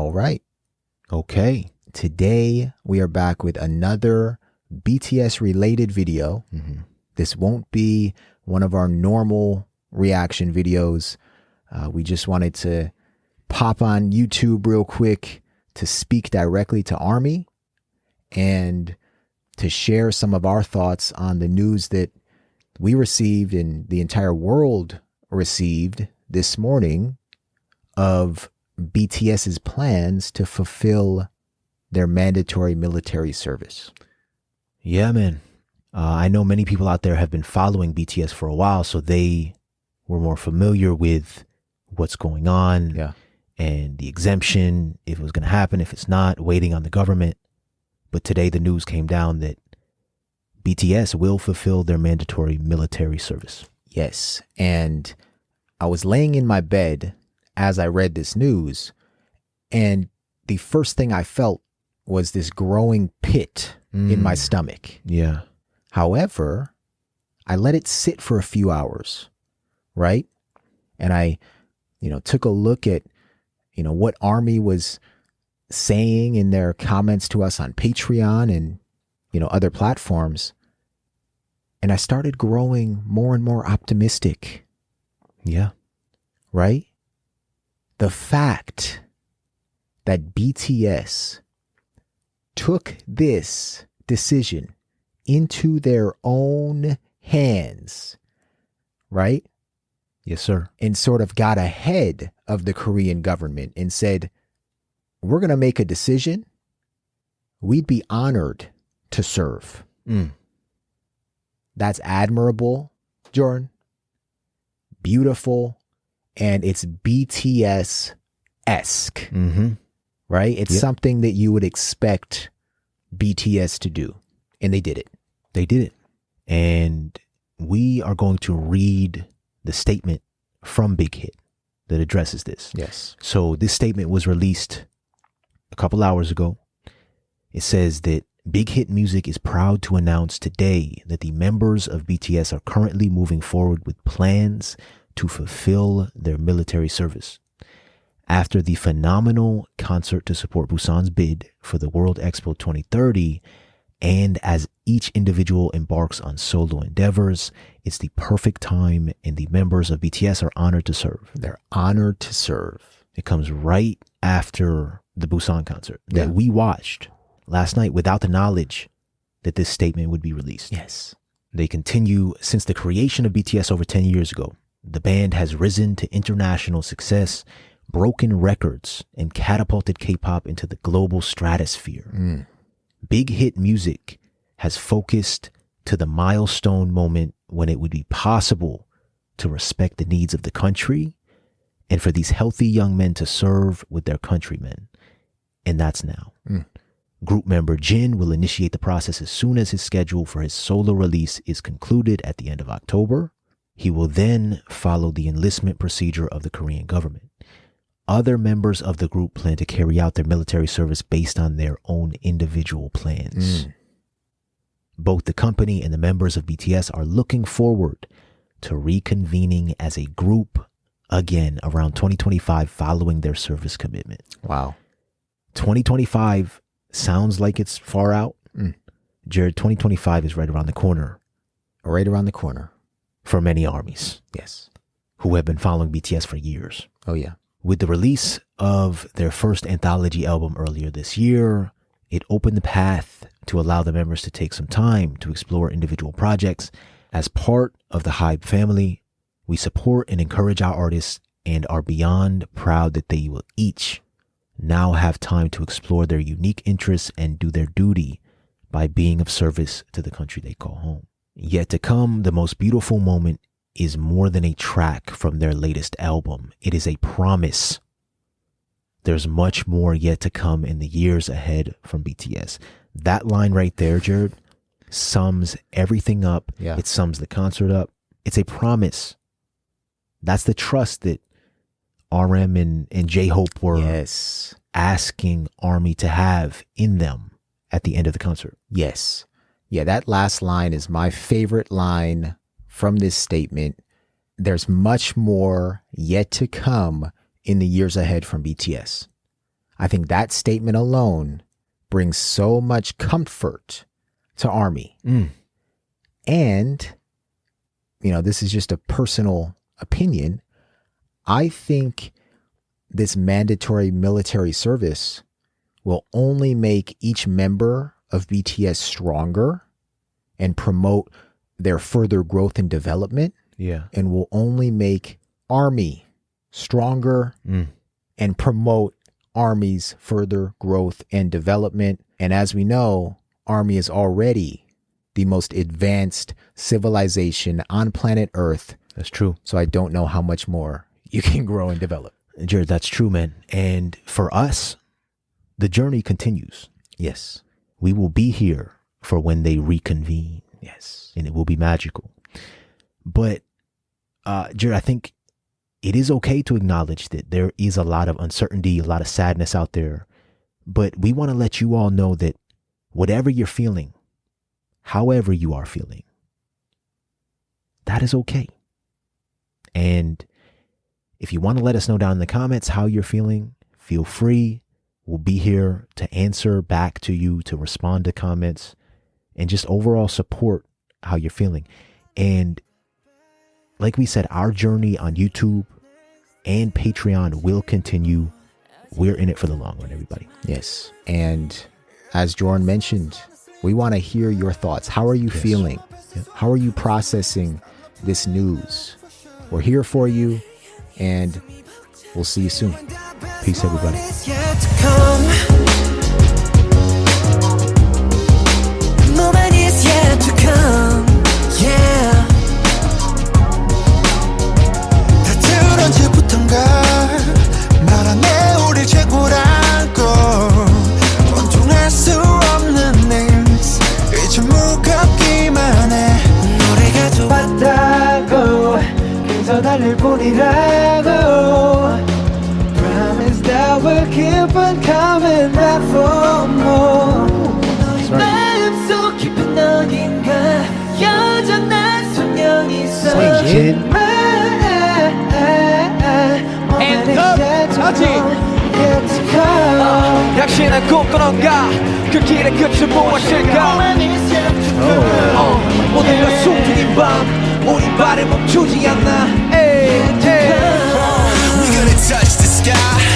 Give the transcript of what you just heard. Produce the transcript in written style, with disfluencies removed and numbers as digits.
All right. Okay. Today we are back with another BTS related video. This won't be one of our normal reaction videos. We just wanted to pop on YouTube real quick to speak directly to ARMY and to share some of our thoughts on the news that we received and the entire world received this morning of BTS's plans to fulfill their mandatory military service. Yeah, man. I know many people out there have been following BTS for a while, so they were more familiar with what's going on and the exemption, if it was going to happen, if it's not, waiting on the government. But today the news came down that BTS will fulfill their mandatory military service. Yes. And I was laying in my bed as I read this news, and the first thing I felt was this growing pit in my stomach. Yeah. However, I let it sit for a few hours, right? And I, took a look at, what ARMY was saying in their comments to us on Patreon and, other platforms. And I started growing more and more optimistic. Yeah. Right? The fact that BTS took this decision into their own hands, right? Yes, sir. And sort of got ahead of the Korean government and said, we're going to make a decision. We'd be honored to serve. That's admirable, Jordan. Beautiful. And it's BTS-esque, right? It's something that you would expect BTS to do. And they did it. They did it. And we are going to read the statement from Big Hit that addresses this. Yes. So this statement was released a couple hours ago. It says that Big Hit Music is proud to announce today that the members of BTS are currently moving forward with plans to fulfill their military service. After the phenomenal concert to support Busan's bid for the World Expo 2030, and as each individual embarks on solo endeavors, it's the perfect time and the members of BTS are honored to serve. They're honored to serve. It comes right after the Busan concert that we watched last night without the knowledge that this statement would be released. Yes. They continue, since the creation of BTS over 10 years ago, the band has risen to international success, broken records, and catapulted K-pop into the global stratosphere. Big Hit Music has focused to the milestone moment when it would be possible to respect the needs of the country and for these healthy young men to serve with their countrymen. And that's now. Group member Jin will initiate the process as soon as his schedule for his solo release is concluded at the end of October. He will then follow the enlistment procedure of the Korean government. Other members of the group plan to carry out their military service based on their own individual plans. Both the company and the members of BTS are looking forward to reconvening as a group again around 2025 following their service commitment. Wow. 2025 sounds like it's far out. Jared, 2025 is right around the corner. Right around the corner. For many armies. Yes. Who have been following BTS for years. Oh, yeah. With the release of their first anthology album earlier this year, it opened the path to allow the members to take some time to explore individual projects. As part of the HYBE family, we support and encourage our artists and are beyond proud that they will each now have time to explore their unique interests and do their duty by being of service to the country they call home. Yet to come, the most beautiful moment is more than a track from their latest album. It is a promise. There's much more yet to come in the years ahead from BTS. That line right there, Jared, sums everything up. Yeah. It sums the concert up. It's a promise. That's the trust that RM and J-Hope were asking ARMY to have in them at the end of the concert. Yes. Yeah, that last line is my favorite line from this statement. There's much more yet to come in the years ahead from BTS. I think that statement alone brings so much comfort to ARMY. And, you know, this is just a personal opinion. I think this mandatory military service will only make each member of BTS stronger and promote their further growth and development. Yeah. And will only make ARMY stronger and promote ARMY's further growth and development. And as we know, ARMY is already the most advanced civilization on planet Earth. That's true. So I don't know how much more you can grow and develop. Jared, that's true, man. And for us, the journey continues. Yes. We will be here for when they reconvene. Yes. And it will be magical. But, Jared, I think it is okay to acknowledge that there is a lot of uncertainty, a lot of sadness out there. But we want to let you all know that whatever you're feeling, however you are feeling, that is okay. And if you want to let us know down in the comments how you're feeling, feel free. We'll be here to answer back to you, to respond to comments, and just overall support how you're feeling. And like we said, our journey on YouTube and Patreon will continue. We're in it for the long run, everybody. Yes. And as Jordan mentioned, we want to hear your thoughts. How are you feeling? Yep. How are you processing this news? We're here for you, and we'll see you soon. Peace, everybody. 달릴 뿐이라고 Promise that we'll keep on coming back for more 마음속 깊은 어딘가 여전한 소년이 있어 당신은 꿈꾸는가 그 길의 끝은 무엇일까 오늘은 숨죽인 밤 우리 발을 멈추지 않나 We're gonna touch the sky